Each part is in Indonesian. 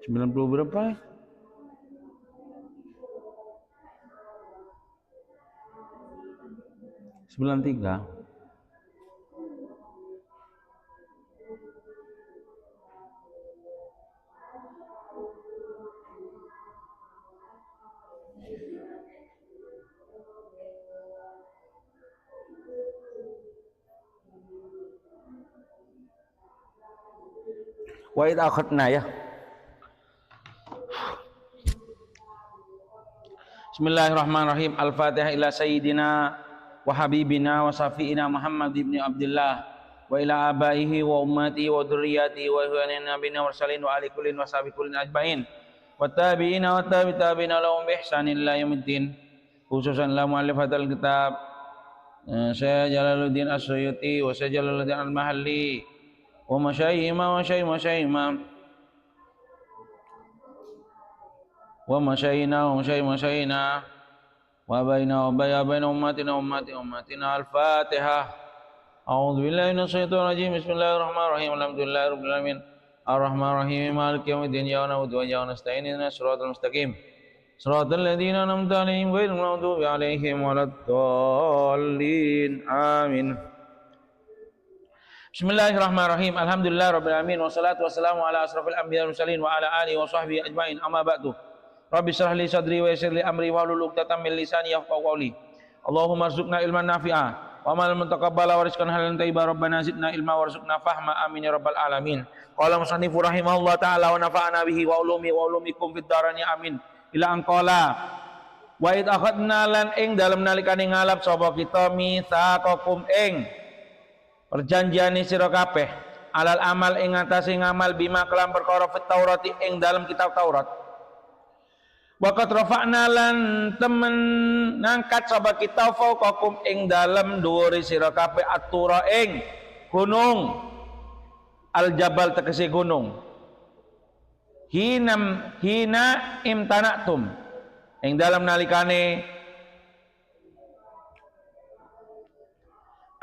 90 berapa? Sembilan tiga. Wa id akhadna ya. Bismillahirrahmanirrahim. Al-Fatihah ila sayyidina wa habibina wa safiina Muhammad ibn Abdullah wa ila abaihi wa ummatihi wa dzurriyyatihi wa ihwanina nabiyina mursalin wa ali kullin wa sahbi kullin ajmain wa tabi'ina wa tabi'ina lahum bi ihsanin ila yaumiddin. Khususan la mu'allifatul kitab Syekh Jalaluddin As-Suyuti wa Syekh Jalaluddin Al-Mahalli wa masyaykhina wa baina ummatina al-Fatihah. A'udzu billahi minasyaitonir rajim. Bismillahirrahmanirrahim. Alhamdulillahirabbil alamin. Ar-Rahmanir-Rahim. Maliki yaumiddin. Iyyaka na'budu wa iyyaka nasta'in. Ihdinas siratal mustaqim. Siratal ladzina an'amta 'alaihim ghairil maghdubi 'alaihim waladdallin. Amin. Bismillahirrahmanirrahim. Alhamdulillahirabbil alamin. Wassalatu wassalamu ala asrofil anbiya'i wal mursalin wa ala alihi wa sahbihi ajmain. Amma ba'du. Rabbi shrah li sadri wa yassir li amri wahlul 'uqdatam min lisani yafqahu qawli. Allahumma arzuqna ilman nafi'a wa amal mutaqabbala wa rizqan halalan thayyiban. Rabbana zidna ilma warzuqna fahma. Amin ya rabbal alamin. Qala musannifu rahimahullah ta'ala wa nafa'ana bihi wa ulumikum fid dharani amin. Ila angqala wa id akhadna lan ing dalem nalikane ngalap sapa kita mitsaqakum ing perjanjiane sira kabeh alal amal ing atase ngamal bima kelam perkara fit Taurati ing dalem kitab Taurat. Waqat rafa'na lan temen ngangkat sapa kita fauqakum ing dalem dhuwure sira kabeh atura ing gunung al-jabal tegese gunung hina imtana'tum ing dalem nalikane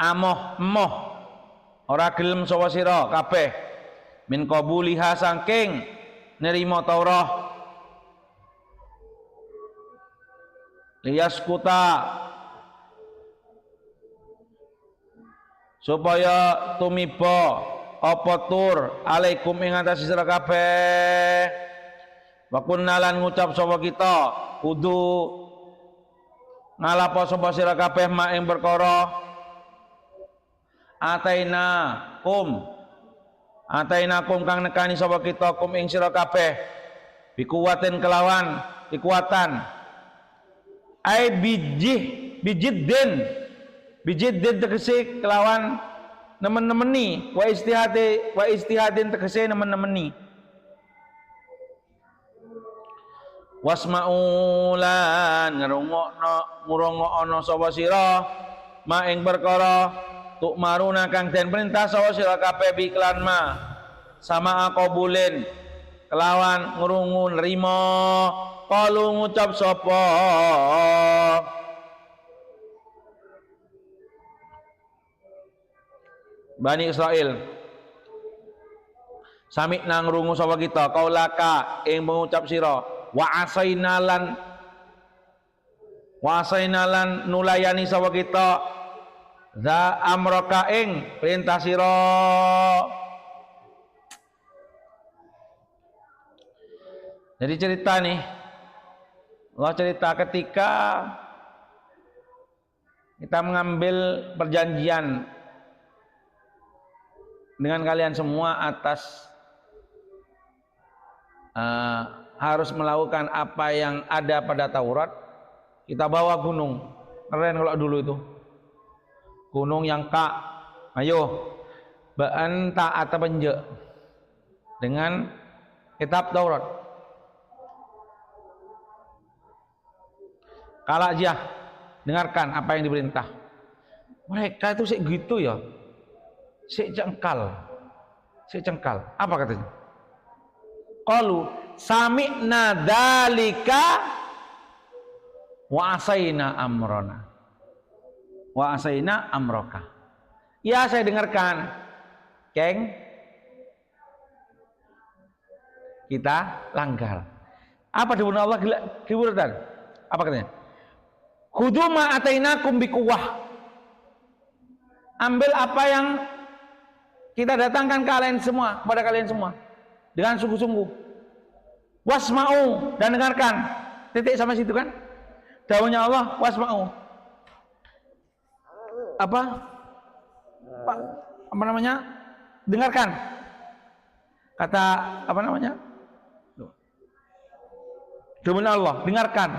amoh ora gelem sapa sira kabeh min qabuliha saking nerima Taurah liyaskuta supaya tumiba apa tur alaikum ing atas sira kabeh wa kunna lan ngucap sapa kita kudu ngalapo sapa sira kabeh mak ing perkara atainakum kang nekani sapa kita kum ing sira kabeh bikuwatin kelawan kekuatan ai bijiddin tegese kelawan nemen-nemeni wa istihadin tegese nemen-nemeni wasmaulan ngrungokno sapa sira ma ing perkara tuk maruna kang den perintah sapa sira kabeh biklan ma sama qabulin kelawan ngrungu nrimo kalu ngucap sapa Bani Israil sami nang rungu sapa kita kaulaka ing mengucap sira wa asainalan nulayani sapa kita za amraka ing perintah sira. Jadi cerita nih, Allah cerita ketika kita mengambil perjanjian dengan kalian semua atas harus melakukan apa yang ada pada Taurat, kita bawa gunung. Keren kalau dulu itu gunung yang ka. Ayo beenta atau benje dengan kitab Taurat. Kalau aja dengarkan apa yang diperintah. Mereka itu sih gitu ya, sih cengkal. Apa katanya? Qalu sami'na dzalika wa asaina amrona. Wa asaina amroka. Ya saya dengarkan, Keng. Kita langgar. Apa dibunyi Allah diburutan? Apa katanya? Khudhu ma atainakum biquwwah. Ambil apa yang kita datangkan ke kalian semua, kepada kalian semua dengan sungguh-sungguh. Wasma'u, dan dengarkan. Titik sama situ kan? Dawuhnya Allah, wasma'u. Apa namanya? Dengarkan. Kata apa namanya? Dawuhnya Allah, dengarkan.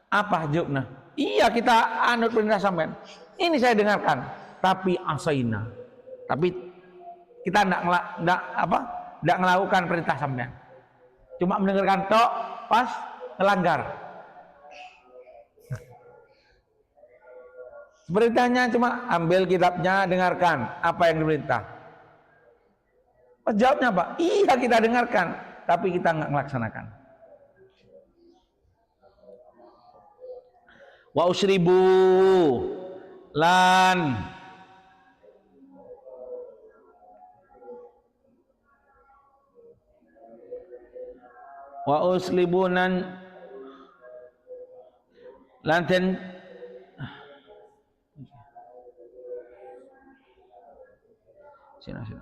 Apa jawabnya? Iya, kita anut perintah sampean. Ini saya dengarkan, tapi asaina. Tapi kita enggak melakukan perintah sampean. Cuma mendengarkan tok, pas melanggar. Perintahnya cuma ambil kitabnya, dengarkan apa yang diperintah. Pas jawabnya apa? Iya, kita dengarkan, tapi kita enggak melaksanakan. Wa usribu lan wa uslibunan lanten sini.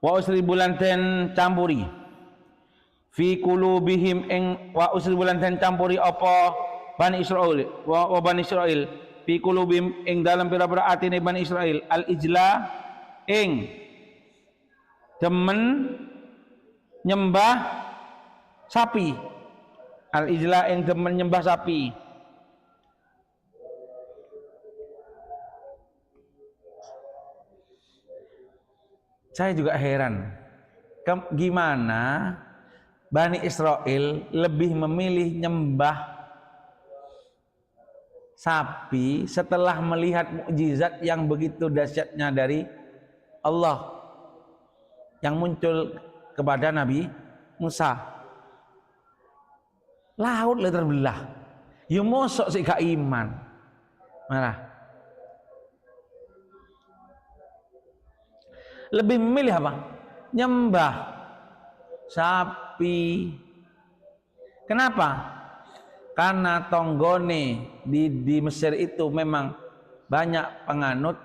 Wa usribu lanten campuri fi qulubihim ing wa usribu lanten campuri apa Bani Israil wa Bani Israil fi qulubihim ing dalam pira-pira atine Bani Israil al ijla ing demen nyembah sapi. Al ijla ing demen nyembah sapi. Saya juga heran, gimana Bani Israel lebih memilih nyembah sapi setelah melihat mukjizat yang begitu dahsyatnya dari Allah yang muncul kepada Nabi Musa. Laut terbelah, ya mosok sih gak iman, marah. Lebih memilih apa? Nyembah sapi. Kenapa? Karena tonggone di Mesir itu memang banyak penganut,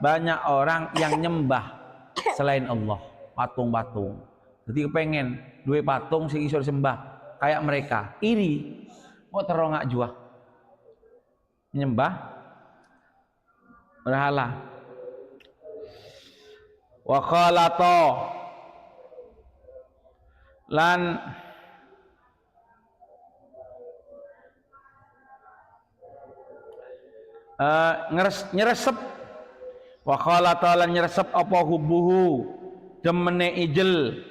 banyak orang yang nyembah selain Allah, patung-patung. Jadi kepengen dua patung sing iso sembah kayak mereka. Iri. Kok terongak jua nyembah berhala. Wa khalato lan nyeresep wa khalato lan nyeresep apa hubuhu demene ijel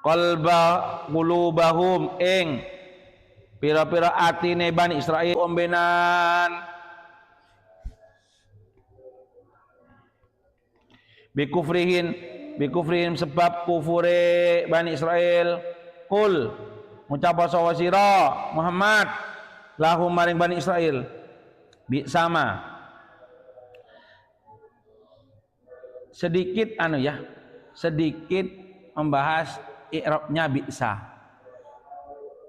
qalba qulubahum ing pira-pira atine Bani Israil ombenan bikufrihin sebab kufure Bani Israel. Kul ngucap sawa sira Muhammad lahum maring Bani Israel bi sama sedikit sedikit membahas i'rabnya bi'sa.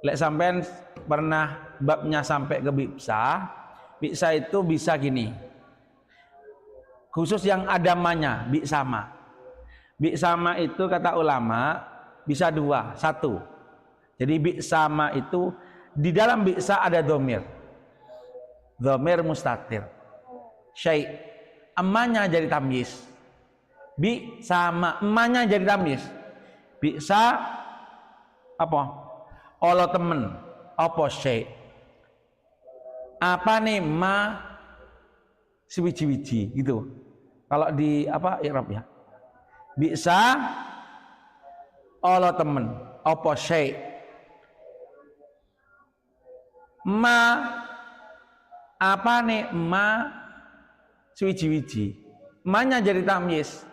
Lek sampean pernah babnya sampai ke bi'sa itu bisa gini. Khusus yang ada manya, bi'sama. Bi'sama itu kata ulama bisa dua. Satu, jadi bi'sama itu Di dalam bi'sa ada dhamir. Dhamir mustatir. Syai'. Emanya jadi tamyiz. Bi sama emanya jadi tamyiz. Bi'sa apa? Olo temen. Apa syai'? Apa nih ma sewiji-wiji gitu. Kalau di apa i'rab ya. Bi'sa olo temen. Apa syai'? Ma apa nih ma sewiji-wiji. Ma-nya jadi tamyiz.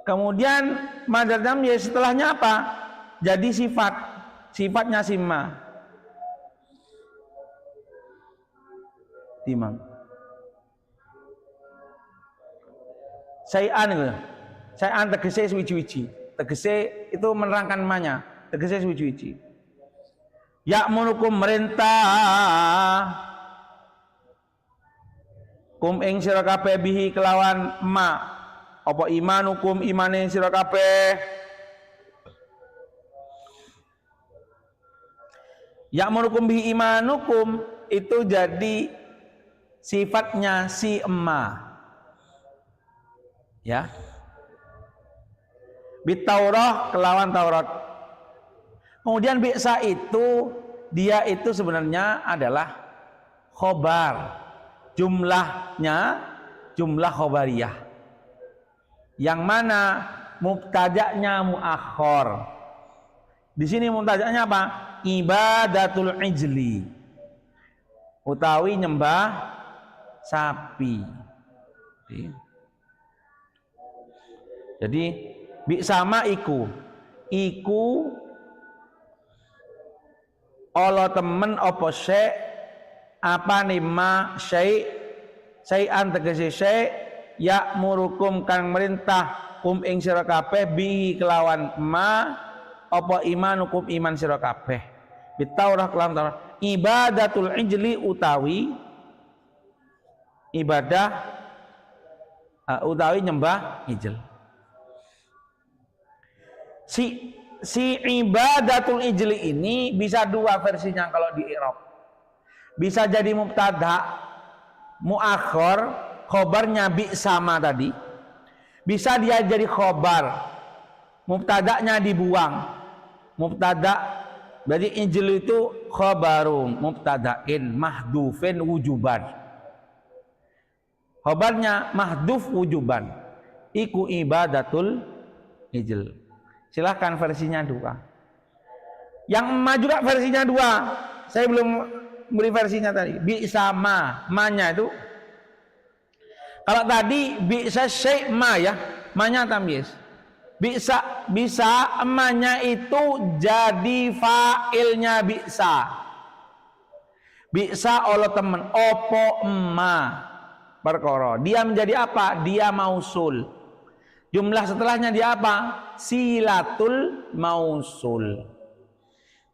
Kemudian ma dari tamyiz setelahnya apa? Jadi sifat. Sifatnya si ma. Timang. Sayan itu. Sayan tegese sewiji-wiji. Tegese itu menerangkan ma-nya. Tegese sewiji-wiji. Ya'murukum merintah kum ing sira kabeh bihi kelawan ma apa imanukum imane sira kabeh. Ya'murukum bihi imanukum itu jadi sifatnya si emma ya, bitaurah kelawan Taurat. Kemudian bi'sa itu dia itu sebenarnya adalah khobar, jumlahnya jumlah khobariyah, yang mana mubtada'nya muakhor. Di sini mubtada'nya apa? Ibadatul ijli, utawi nyembah sapi. Jadi bi'sama iku Allah temen apa syai' apa nima syai'an tegese syai' ya'murukum kang merintah kum ing sira kabeh bihi kelawan ma apa imanukum iman sira kabeh bitaurah kelawan Taurat. Ibadatul ijli utawi ibadah utawi nyembah ijl. Si ibadatul ijli ini bisa dua versinya kalau di i'rab. Bisa jadi mubtada muakhor, khobarnya bi sama tadi. Bisa dia jadi khobar, mubtada'nya dibuang. Mubtada berarti ijli itu khobarum mubtada'in mahdufin wujuban. Khobarnya mahduf wujuban. Iku ibadatul ijl. Silahkan versinya dua. Yang ma juga versinya dua. Saya belum beri versinya tadi. Bi'sa ma-nya itu. Kalau tadi bi'sa syai' ma ya, ma-nya tamyiz. Bisa ma-nya itu jadi fa'ilnya bi'sa. Bi'sa oleh temen opo ma perkara. Dia menjadi apa? Dia mausul. Jumlah setelahnya dia apa? Silatul mausul.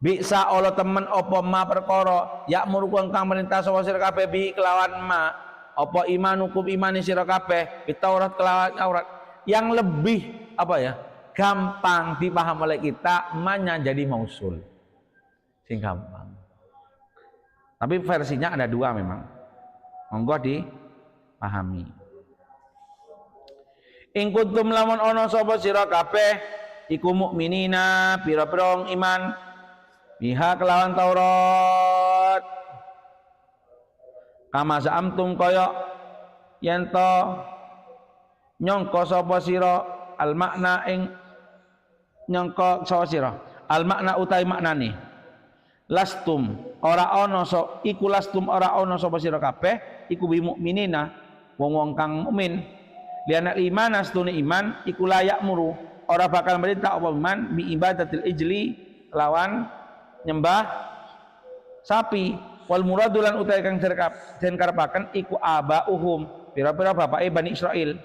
Bisa oleh temen opo ma perkara ya'murukum kang merintah sapa sira kabeh bi kelawan ma apa imanukum imani sira kabeh bitaurat kelawan Taurat. Yang lebih apa ya? Gampang dipaham oleh kita ma-nya jadi mausul. Sing gampang. Tapi versinya ada dua memang. Monggo dipahami. Ing kuntum lamun ana sapa sira kabeh iku mukminina pira-pira iman biha kelawan Taurat kama sa'amtum kaya yen to nyangka sapa sira al makna ing nyangka sapa sira al makna utawi maknane lastum ora ana iku lastum ora ana sapa sira kabeh iku bi mukminina wong-wong kang mukmin liana iman astune iman iku layak muru ora bakal merintah apa iman bi ibadatil ijli lawan nyembah sapi wal muradulan utai kang den karepaken iku abauhum pira-pira bapake Bani Israil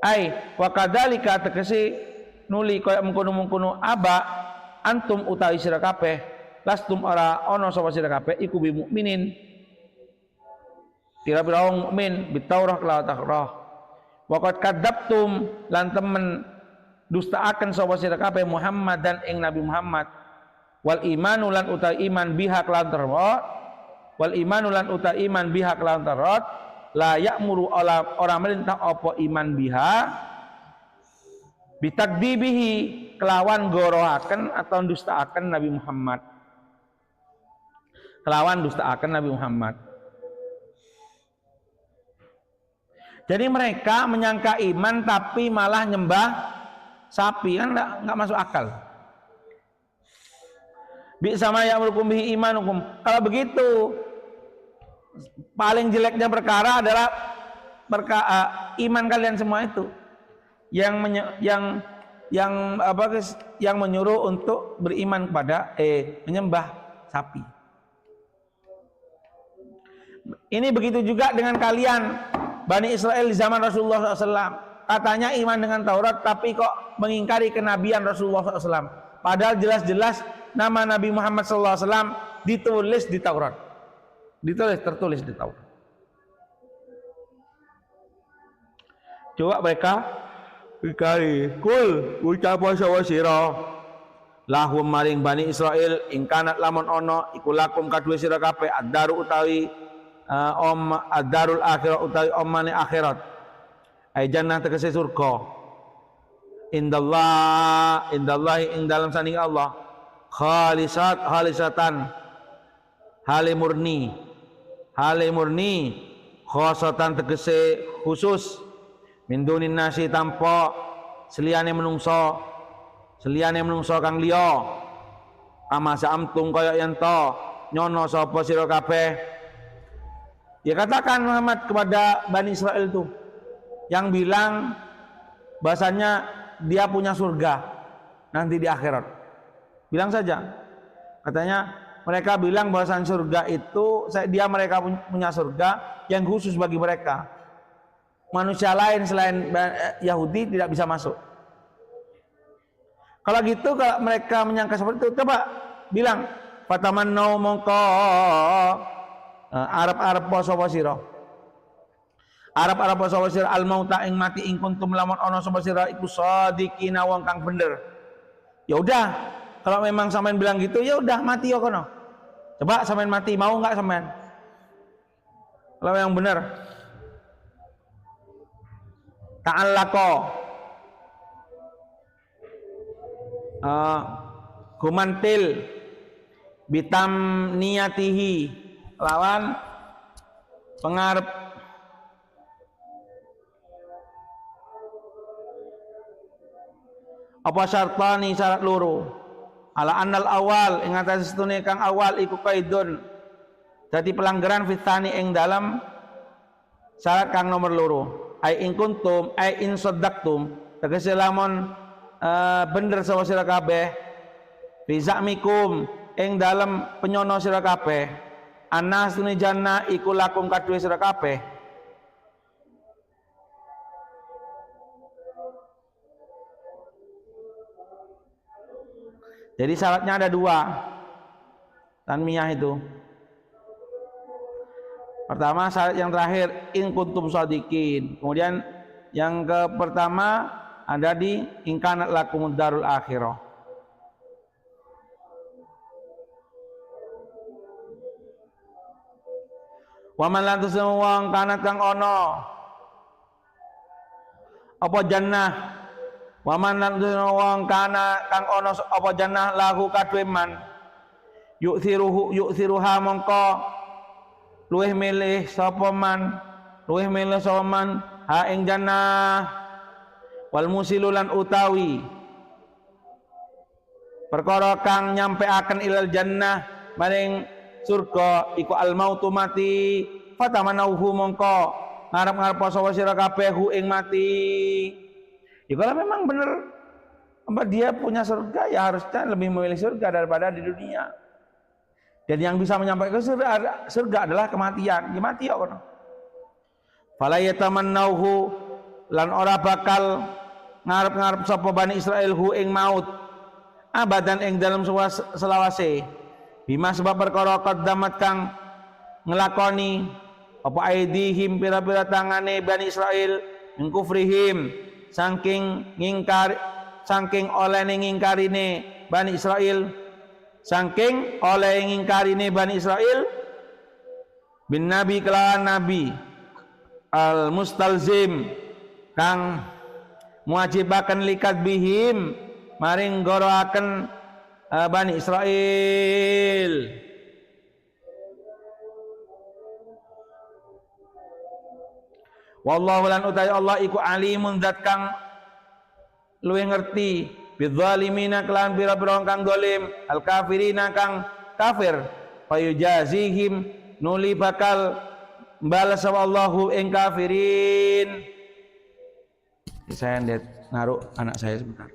ai wa kadzalika tegese nuli kaya mengkono-mengkono aba antum utawi sira kabeh lastum ora ana sapa sira kabeh iku bi mukminin pira-pira wong mukmin bitaurah kelawan Taurat. Waqad kadzabtum lan temen dustaaken sapa sira kabeh Muhammad dan ing Nabi Muhammad wal imanu lan utai iman biha kelawan terot, wal imanu lan utai iman biha kelawan terot, la ya'muru orang merintah apa iman biha bitakdibihi kelawan gorohaken atau dustaaken Nabi Muhammad, kelawan dustaaken Nabi Muhammad. Jadi mereka menyangka iman tapi malah nyembah sapi, kan nggak masuk akal. Bi sama ya'murukum bihi imanukum. Kalau begitu, paling jeleknya perkara adalah iman kalian semua itu yang menyuruh untuk beriman kepada menyembah sapi. Ini begitu juga dengan kalian Bani Israel di zaman Rasulullah SAW. Katanya iman dengan Taurat, tapi kok mengingkari kenabian Rasulullah SAW. Padahal jelas-jelas nama Nabi Muhammad SAW ditulis di Taurat, tertulis di Taurat. Coba mereka ingkari. Kul ucap sawa sira lahum maring Bani Israel ingkanat lamun ono iku lakum kadue sira kabeh ad-daru utawi ad-darul akhirat utawi omane akhirat, ai jannah tegese surga, indallahi ing dalam saning Allah, khalisatan hale murni khosatan tegese khusus min dunin nasi tanpa seliyane menungso kang liya, kama saamtung kaya yen to nyono sapa sira kabeh. Ya katakan Muhammad kepada Bani Israel itu yang bilang bahasanya dia punya surga nanti di akhirat. Bilang saja. Katanya mereka bilang bahwasan surga itu mereka punya surga yang khusus bagi mereka. Manusia lain selain Yahudi tidak bisa masuk. Kalau gitu, kalau mereka menyangka seperti itu, coba bilang fatamannau mongko Arab sapa sira, Arab sapa sira al mauta ing mati ing kuntum lamun ana sapa sira iku shadiqina wong kang bener. Ya udah, kalau memang sampean bilang gitu, ya udah mati yo kono. Coba sampean mati, mau enggak sampean? Kalau yang benar. Ta'allaqo gumantil bitam niyatihi lawan pengarep apa syartani syarat loro ala annal awal ing atas setune kang awal iku kaidun dadi pelanggaran fitani ing dalam syarat kang nomor loro ai in kuntum ai in saddaqtum tegese lamun bener sapa sira kabeh fi za'mikum ing dalam penyono sira kabeh anas tuni jannah iku lakum kadue sira kabeh. Jadi syaratnya ada dua tanmiyah itu. Pertama syarat yang terakhir in kuntum shadiqin. Kemudian yang pertama ada di in kanat lakumud darul akhirah. Wa man lan tusawang kanat kang ono apa jannah, wa man lan tusawang kana kang ono apa jannah lahu kadue man yu'thiruha mongko luweh milih sapa man ha ing jannah wal musilulan utawi perkara kang nyampeaken ilal jannah maring surga iku al mautu mati fatamanauhu mongko ngarep-ngarep sapa sira kabeh hu ing mati. Ya kalau memang benar dia punya surga, ya harusnya lebih memilih surga daripada di dunia. Dan yang bisa menyampaikan surga adalah kematian. Ya mati ya kono. Fala yatamannauhu lan ora bakal ngarep-ngarep sapa Bani Israil hu ing maut abadan ing dalam selawase. Bima sebab perkara qaddamat kang ngelakoni apa aidihim pira-pira tangane Bani Israil min kufrihim saking oleh ngingkarine Bani Israil saking oleh ngingkarine Bani Israil bin nabi kelawan nabi al mustalzim kang muwajibaken likat bihim maring goroaken Bani Israil. Wallahu lan utai Allah iku alimun zat kang luwih ngerti bidzalimina kelan pira-pira kang zalim al kafirina kang kafir fayujazihim nuli bakal balas Allahu ing kafirin. Saya lihat naruh anak saya sebentar.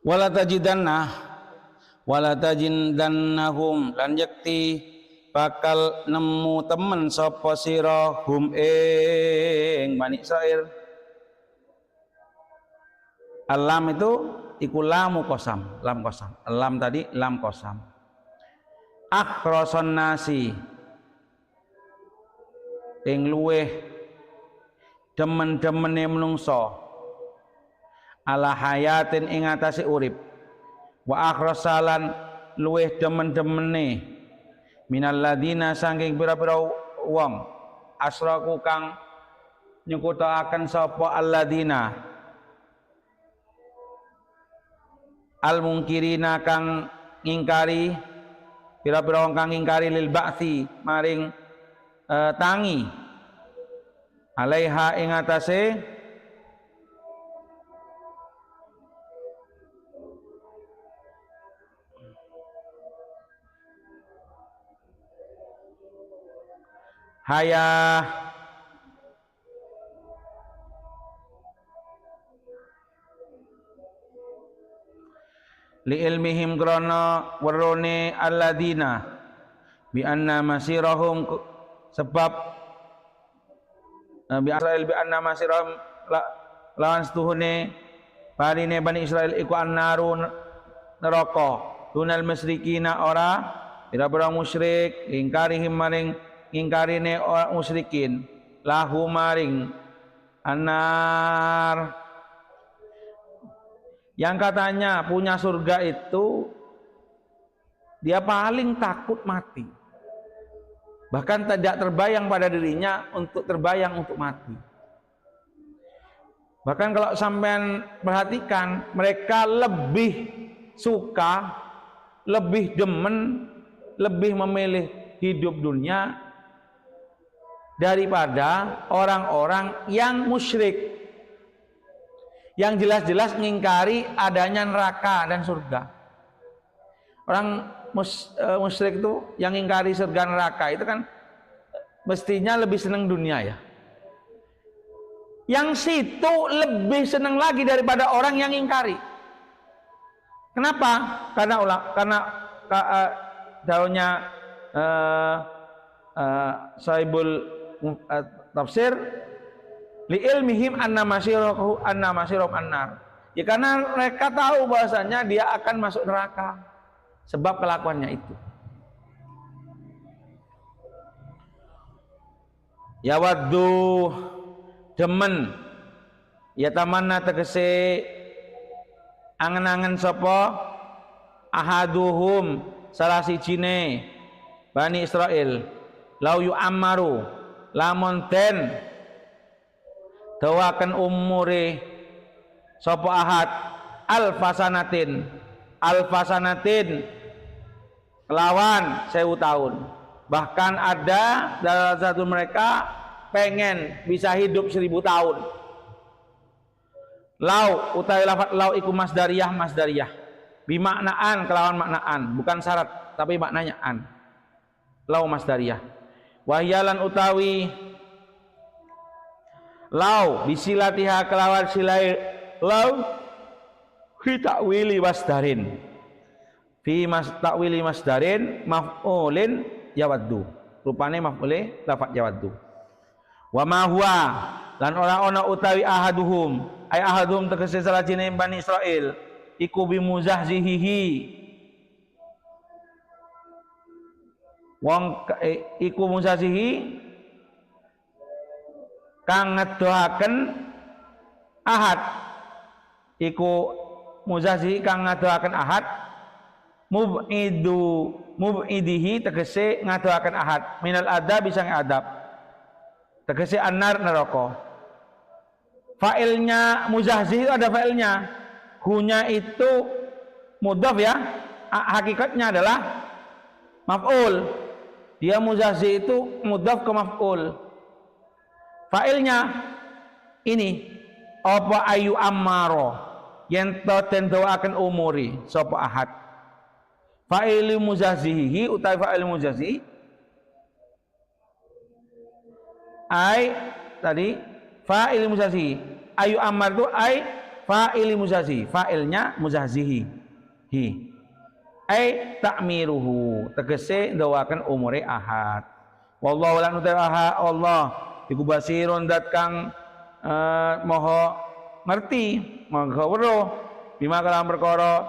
Wala tajidannahum lan yakti bakal nemu temen sapa sira hum ing Bani Israil. Alam itu iku lamu qasam, lam qasam. Lam tadi lam qasam. Akhrason nasi ing luweh demen-demene menungso ala hayatin ing atase urip wa akhrasalan luweh demen-demene minal ladina saking pira-pira wong asraku kang nyekutaaken sapa alladina al mungkirina kang ngingkari pira-pira wong kang ngingkari lil ba'thi maring tangi alaiha ing atase hayah li ilmihim krana werone alladina bi anna masirahum sebab bi Israil bi anna masirahum lawan setuhune parine Bani Israil iku annaru neraka dunal musyrikina ora pira-pira musyrik ingkarihim maring ingkarine orang musyrikin lahu maring anar yang katanya punya surga itu dia paling takut mati, bahkan tidak terbayang pada dirinya untuk terbayang untuk mati. Bahkan kalau sampean perhatikan, mereka lebih suka, lebih demen, lebih memilih hidup dunia daripada orang-orang yang musyrik, yang jelas-jelas mengingkari adanya neraka dan surga. Orang musyrik itu yang mengingkari surga neraka itu kan mestinya lebih senang dunia ya. Yang situ lebih senang lagi daripada orang yang ingkari. Kenapa? Karena daunnya Sahibul Tafsir li ilmihim anna masirahu annar. Ya karena mereka tahu bahasanya dia akan masuk neraka sebab kelakuannya itu. Ya waddu demen ya tamanna tegese angen-angen sapa ahaduhum salah sijine Bani Israil lau yu'ammaru lamun den dawaken umure sapa ahad alfasanatin kelawan 1000 tahun. Bahkan ada salah satu mereka pengen bisa hidup 1000 tahun. Lau utawi lafaz lau iku masdariyah bimaknaan kelawan maknaan, bukan syarat tapi maknanya an. Lau masdariyah wahyalan utawi lau bisilatiha kelawan silai lau fi ta'wili masdarin takwili masdarin maf'ulin yawaddu, rupane maf'ule lafaz yawaddu. Wa ma huwa lan ora ana utawi ahaduhum tegese salah jenenge Bani Israil iku bimuzahzihi wong iku muzahzihi kang ngedoaken ahad iku muzahzihi kang ngedoaken ahad mub'idihi tegese ngadoaken ahad minal adab bisa ngadab tegese annar neraka. Fa'ilnya muzahzih itu ada fa'ilnya, hunya itu mudhaf ya, hakikatnya adalah maf'ul. Dia muzahzih itu mudhaf ke maf'ul. Fa'ilnya ini apa ayu ammaro yen to den doaken umuri sapa ahad. Fa'il muzahzihi utawi fa'il muzahzih ai tadi fa'il muzahzihi ayu ammar itu ai fa'il muzahzihi, fa'ilnya muzahzihi hi ai ta'miruhu tegese doaken umure ahad. Wallahu lan utaha Allah iku basirun dat kang maha ngerti maha weruh bima kalam perkara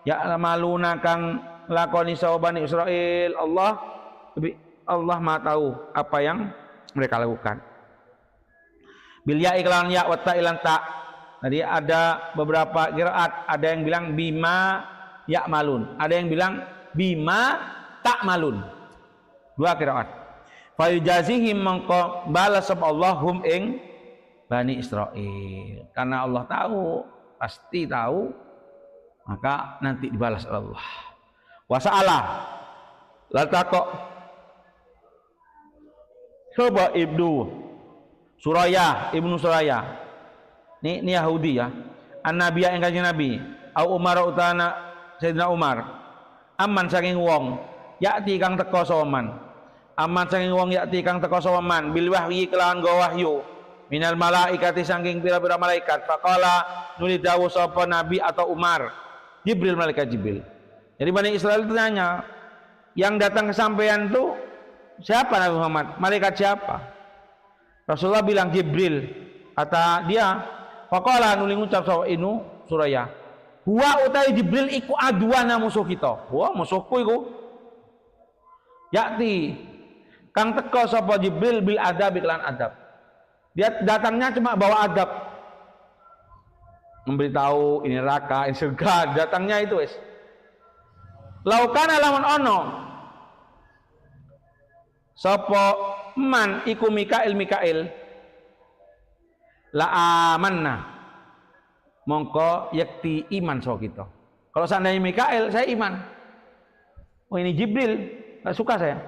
ya maluna kang lakoni Bani Israil. Allah Maha tahu apa yang mereka lakukan. Bil ya iklan ya wa ta ilan ta. Tadi ada beberapa qiraat, ada yang bilang bima ya malun, ada yang bilang bima tak malun. Dua qiraat. Fa yujazihim mangko balas Allahum ing Bani Israil. Karena Allah tahu, pasti tahu, maka nanti dibalas oleh Allah. Wasa'ala latakok coba ibnu Suraya ini Yahudi ya, an-nabiya yang kanjeng Nabi au Umar utana Sayyidina Umar aman saking wong yakti kang teka sawaman aman saking wong yakti kang teka sawaman bil wahyi kelawan go wahyu minal malaikati saking pira-pira malaikat faqala nuli dawuh sapa nabi atau Umar Jibril, malaikat Jibril. Jadi Bani Israil itu tanya, yang datang ke sampean itu siapa Nabi Muhammad? Malaikat siapa? Rasulullah bilang Jibril. Kata dia, faqala nuli ngucap sapa inu Suraya. Huwa utai Jibril iku aduana musuh kita. Wah, musuhku iku. Yakti kang teka sapa Jibril bil adab iklan adab. Dia datangnya cuma bawa adab. Memberitahu ini neraka, ini surga, datangnya itu wis. Laukana lamun ono sapa man iku Mikail la amanna mongko yakti iman so kita. Kalau seandainya Mikail, saya iman. Oh ini Jibril, nggak suka saya,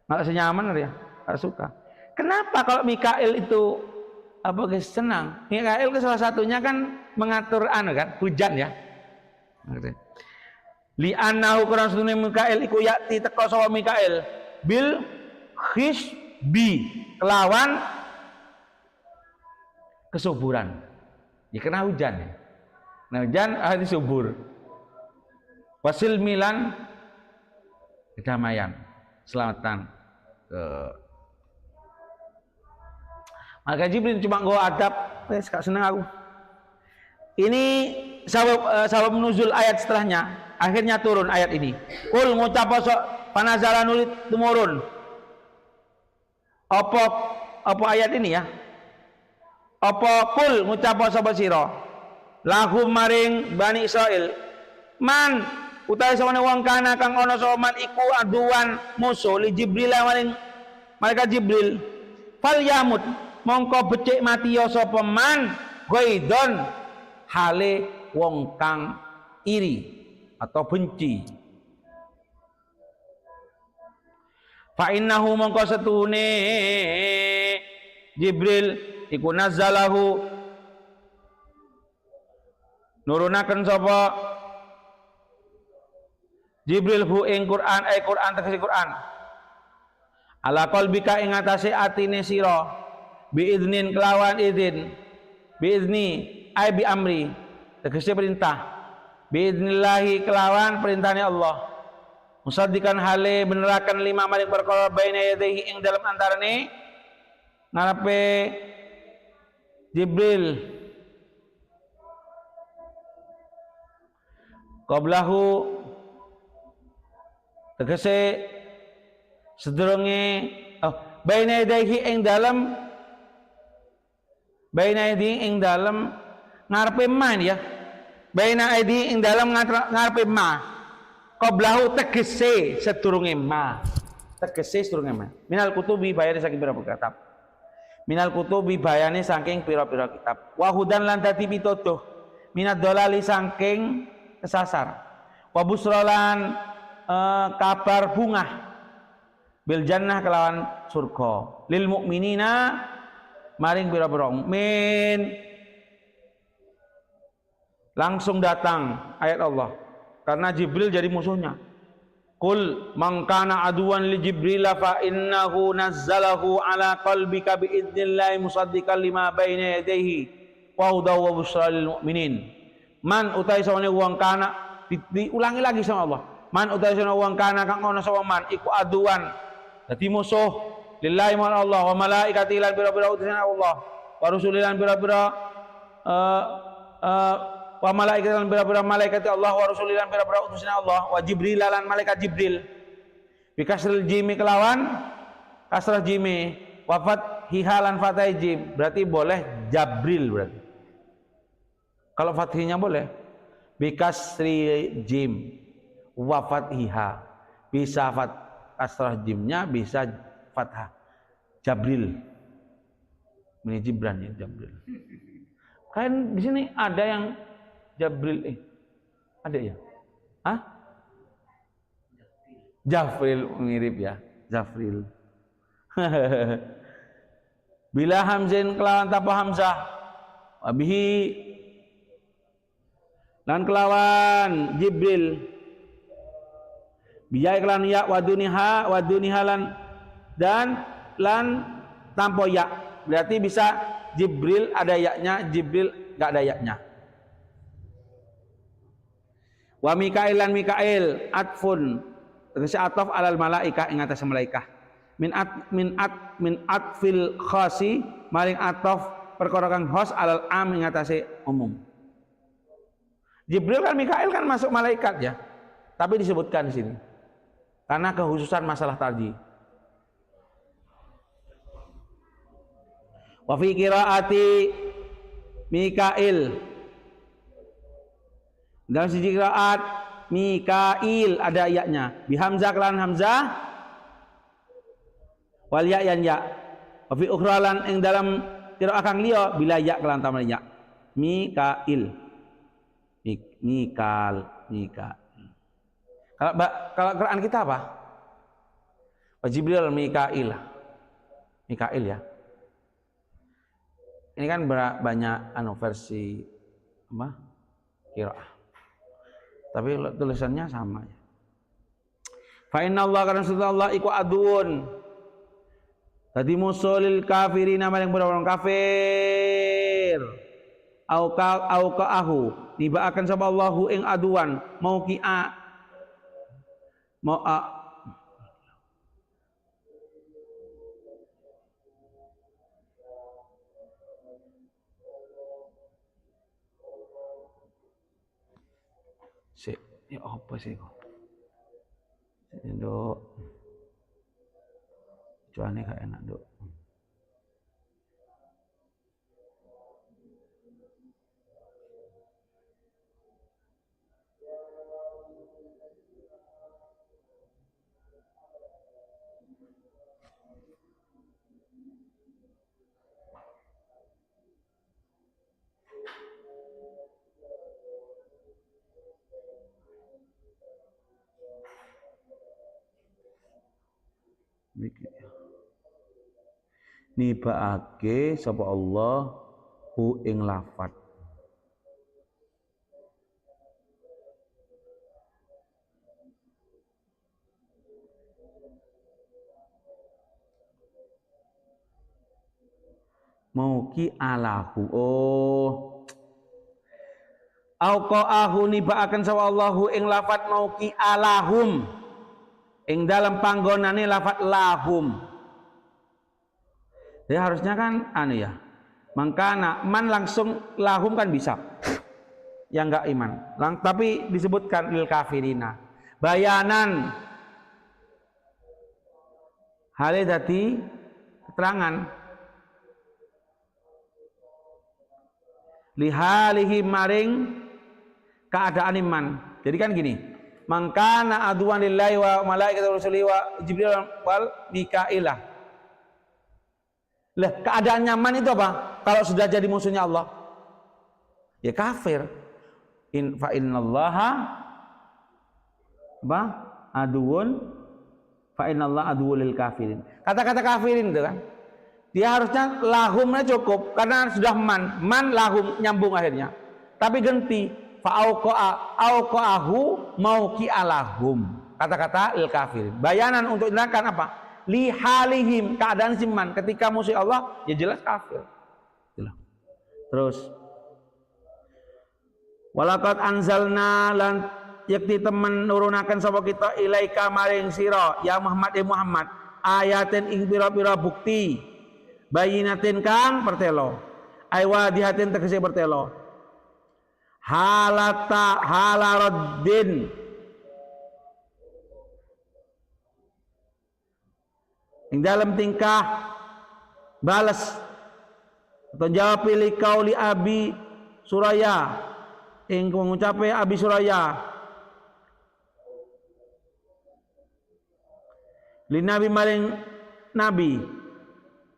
nggak senyaman ya, nggak suka. Kenapa kalau Mikail itu apa guys senang? Mikail ke salah satunya kan mengatur kan hujan ya. Li annahu kurang sunune Mikail iku yakti teko sapa Mikail bil khisbi kelawan kesuburan. Ya kena hujan ya. Nah hujan ahli subur. Wasil milan kedamaian, selamatan. Maka Jibril cuma nggo adab, gak seneng aku. Ini sabab nuzul ayat setelahnya. Akhirnya turun ayat ini. Kul ngucap panazala nulit tumurun. Apa ayat ini ya? Apa kul ngucap sapa sira? Lahum maring Bani Israil. Man utawi sawane wong kana kang ana sapa man iku aduan musuh li Jibril maring malaikat Jibril. Fal yamut mongko becik mati ya sapa man goidon hale wong kang iri atau benci. Fa innahu mongko setune Jibril iku nazzalahu nurunaken sapa Jibril hu ing Quran Quran tegese Quran ala qalbika ing atase atine sira biiznin kelawan izin biizni ai bi amri tegese perintah biiznillahi kelawan perintahnya Allah musaddiqan hale benerakan lima maring perkara baina yadayhi ing dalam antarane ngarepe Jibril qablahu tegese sedurunge baina yadayhi ing dalam baina yadayhi ing dalam ngarepe man ya baina yadayhi ing dalam ngarepe ma qablahu tegese sedurunge ma tegese sedurunge ma minal kutubi bayane saking pira-pira kitab minal kutubi bayane saking pira-pira kitab wa hudan lan dadi pituduh minad dolali saking kesasar wa busrolan kabar bunga bil jannah kelawan surga lil mukminina maring pira-pira mukmin langsung datang ayat Allah karena Jibril jadi musuhnya. Qul man kana aduwan li Jibril fa innahu nazzalahu ala qalbika bi idznillah musaddiqan lima baina yadayhi wa hudaw wa busyra lil mu'minin. Man utai sawane wong kana diulangi lagi sama Allah. Man utai sawane wong kana kang ana sapa man iku aduwan dadi musuh lillahi wa Allah wa malaikati lan bira-bira utusan Allah wa rusulilan bira-bira wa malaikat lan bira-bira malaikat Allah wa rusulilan bira-bira utusan Allah wa Jibril lan malaikat Jibril bi kasril jimi kelawan kasrah jimi wa fathihalan fathai jim berarti boleh Jabril berarti kalau fathihnya boleh bi kasri jim wa fathiha bisa kasrah jimnya bisa fathah Jabril ini Jibran ya Jabril kan di sini ada yang Jabril ada ya? Hah? Jafril mirip ya, Jafril. Bila hamzin kelawan tanpa hamzah, wabihi lan kelawan Jibril. Biya kelawan ya waduniha dan lan tanpa ya. Berarti bisa Jibril ada yaknya, Jibril enggak ada yaknya. Wa Mikail lan Mikail atfun tegese ataf alal malaika ing atas malaikah min atfil khasi maring ataf perkara kang khas alal am ing atase umum. Jibril kan Mikail kan masuk malaikat ya tapi disebutkan di sini karena kekhususan masalah tadi. Wa fi qiraati Mikail dalam siji qiraat Mikail ada ayatnya bi hamzah kelan hamzah wal ya yan ya wa fi ukhra lan ing dalam qiraat kang liya bila ya kelan tamah ya Mikail. Mikail. Kalau Quran kita apa? Jibril, Mikail. Mikail ya. Ini kan banyak versi apa? Qiraah. Tapi tulisannya sama ya. Fa inna Allah karena sudah Allah iku aduun. Tadi musolil kafirin nama yang berorang kafir. Auka ahu tiba akan sama Allahu ing aduan mau ki'a mau a si ya apa sih kok Dok cuane gak enak Dok. Nibaake sapa Allah hu ing lafat mauki alahu auqaahu nibaaken sapa Allahu ing lafat mauki alahum ing dalam panggonane lafat lahum. Jadi harusnya kan ya. Mangkana man langsung lahum kan bisa. Yang enggak iman. Tapi disebutkan lil kafirina. Bayanan. Hale dadi keterangan. Lihalihi maring keadaan iman. Jadi kan gini. Mangkana aduan lillahi wa malaikati rusuli wa jibril wal mikailah. Lah keadaan nyaman itu apa? Kalau sudah jadi musuhnya Allah, ya kafir. Fa innallaha apa? Aduun fa innallaha aduwwul lil kafirin. Kata-kata kafirin itu kan. Dia harusnya lahumnya cukup karena sudah man lahum nyambung akhirnya. Tapi ganti fa auqaahu mauqi alahum. Kata-kata lil kafirin. Bayanan untuk menerangkan apa? Lihalihim keadaan siman ketika musuh Allah ya jelas kafir. Terus walaqad anzalna lan yakti temen nurunaken sapa kita ilaika maring sira ya Muhammad ayatin ing pira-pira bukti bayinatin kang pertelo aywadihatin tegese pertelo halaraddin ing dalam tingkah balas atau jawab pilih kauli Abi Suraya ing mengucape Abi Suraya li nabi maring nabi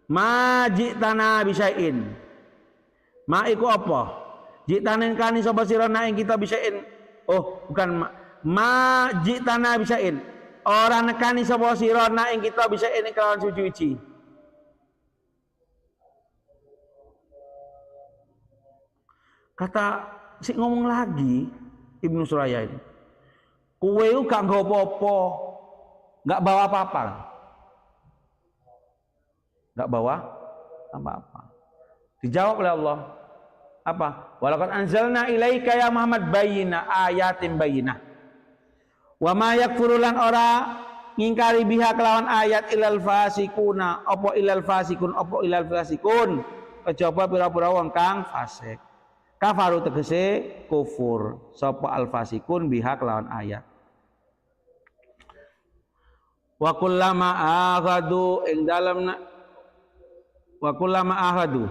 ma jitana bisain ma iku apa jitanen kani sapa sira ing kita bisain bukan ma jitana bisain orang nekani sapa sira ing kita bisa ini kelawan suci-suci. Kata si ngomong lagi Ibnu Suraya ini. Kowe gak nggo apa-apa. Gak bawa apa-apa. Gak bawa apa-apa. Dijawab oleh Allah. Apa? Walaqad anzalna ilaika ya Muhammad bayyina ayatin bayyinah. Wa ma yakfurulan ora ngingkari biha kelawan ayat ilal fasikuna apa ilal fasikun apa ilal fasikun kejaba pira-pira wong kang fasik kafaru tegese kufur sapa al fasikun biha kelawan ayat wa kullama ahadu ing dalem wa kullama ahadu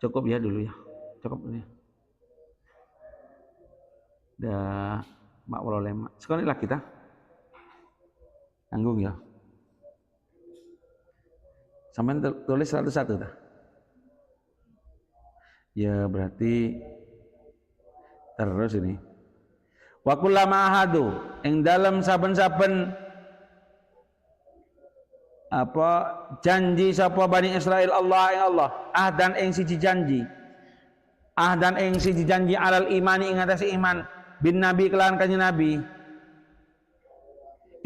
cukup ya dulu ya cukup ini dah mak lemak sekali lah kita tanggung ya Sampean tulis 101 dah. Ya berarti terus ini. Wa kullama ahadu ing dalam saben-saben apa janji sapa Bani Israil Allah ing Allah ahdan ing siji janji alal imani ing atase iman bin nabi kelawan kanjeng nabi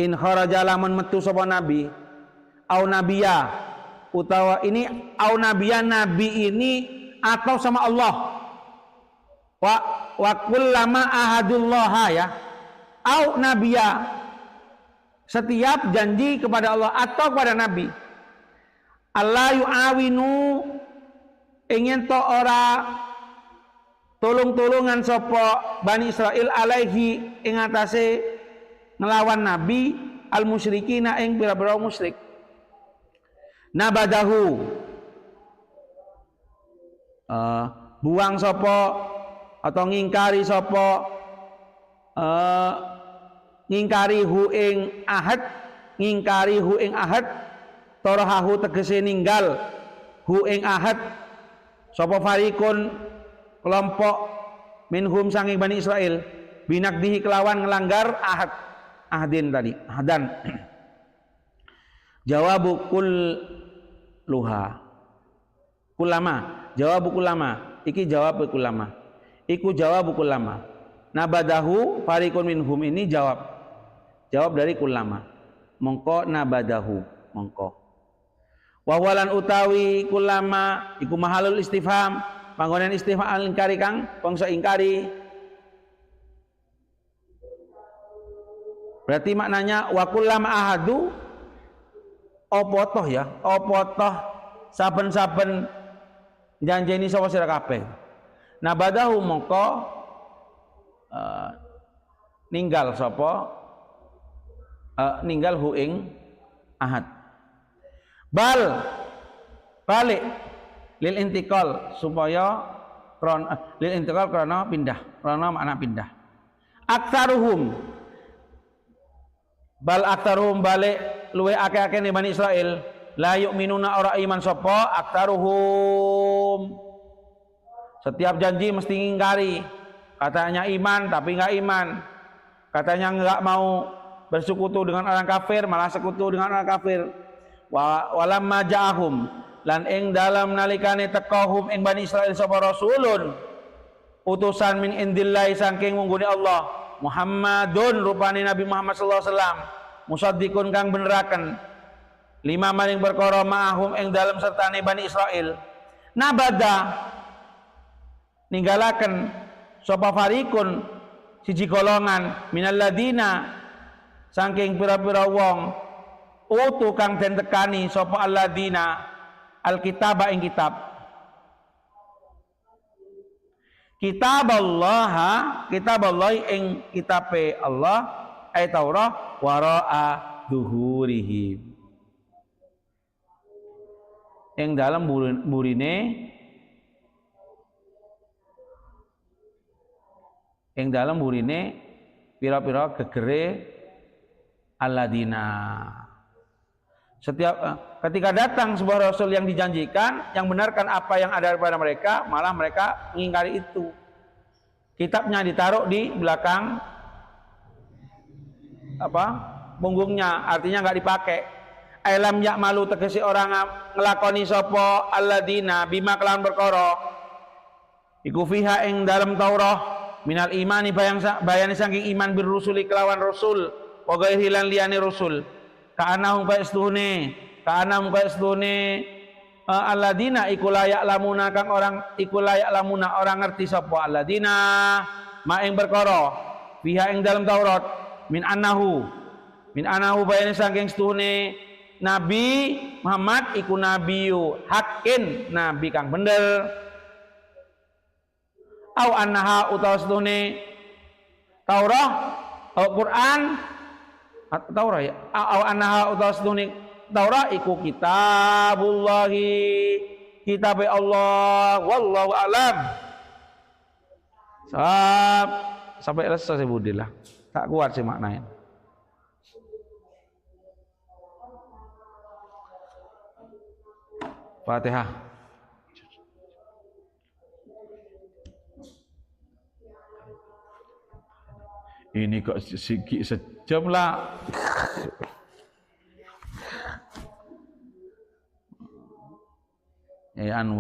in kharaja lamun metu sapa nabi au nabiya utawa ini au nabiya nabi ini atau sama Allah wa kullama ahadullah ya au nabiya setiap janji kepada Allah atau kepada Nabi Allah yu'awinu ingin to ora tolong-tolongan sopo Bani Israel alaihi ing atase ngelawan Nabi al musyrikina ing pira-pira musyrik nabadahu buang sopo atau ngingkari sopo ngingkari hu ing ahad torohahu tegese ninggal hu ing ahad sapa farikun kelompok minhum sanging Bani Israel binakdihi kelawan ngelanggar ahdin tadi ahdan jawabu kulluha jawabu kulama iki jawabu kulama iku jawabu kulama nabadahu farikun minhum ini jawab dari kulama mongko nabadahu mongko wawalan utawi kulama iku mahalul istifham panggonan istifham ingkari kang bangsa ingkari berarti maknanya wa kulama ahadu opotoh ya opotoh saben-saben janjeni sapa sira kabeh nabadahu mongko ninggal sapa ninggal hu ing ahad balik lil intikal supaya lil intikal karena pindah karena makna pindah aktsaruhum balik luwe akeh-akeh ning Bani Israil la yu'minuna ora iman sapa aktsaruhum setiap janji mesti ngingkari katanya iman tapi enggak iman katanya enggak mau bersekutu dengan orang kafir malah sekutu dengan orang kafir walamma ja'ahum lan ing dalam nalikane tekahum ing Bani Israil sapa rasulun utusan min indillahi saking munggune Allah Muhammadun rupane Nabi Muhammad sallallahu alaihi wasallam musaddiqun kang beneraken lima maring perkara ma'ahum ing dalam sertane Bani Israil nabada ninggalaken sapa farikun siji golongan minalladina saking pira-pira wong utu kang den tekani sapa alladzina alkitaba ing kitab kitaballah ing kitabe Allah ay Taurat wara'a duhurihim ing dalam burine pira-pira gegere alladzina setiap ketika datang sebuah rasul yang dijanjikan yang benarkan apa yang ada pada mereka malah mereka mengingkari itu kitabnya ditaruh di belakang punggungnya artinya nggak dipakai alam ya'malu tegesi orang ngelakoni sapa alladzina bima kelawan perkara iku fiha ing dalam Taurat minal imani bayani saking iman birrusuli kelawan rasul wa ghairi lan liyane rasul ka'anahum fa'istune alladzina iku layak lamuna kang orang iku layak lamuna orang ngerti sapa alladzina ma ing perkara fiha ing dalam Taurat min annahu bayani saking stune Nabi Muhammad iku nabiyu hakin nabi kang bener au annaha utawa stune Taurat Al-Quran Taurat ya au annaha utawa stune Taurat iku kitabullahi kitabe Allah wallahu alam sampai selesai budilah tak kuat sih maknanya Fatihah. Ini kok sejam lah. Anwar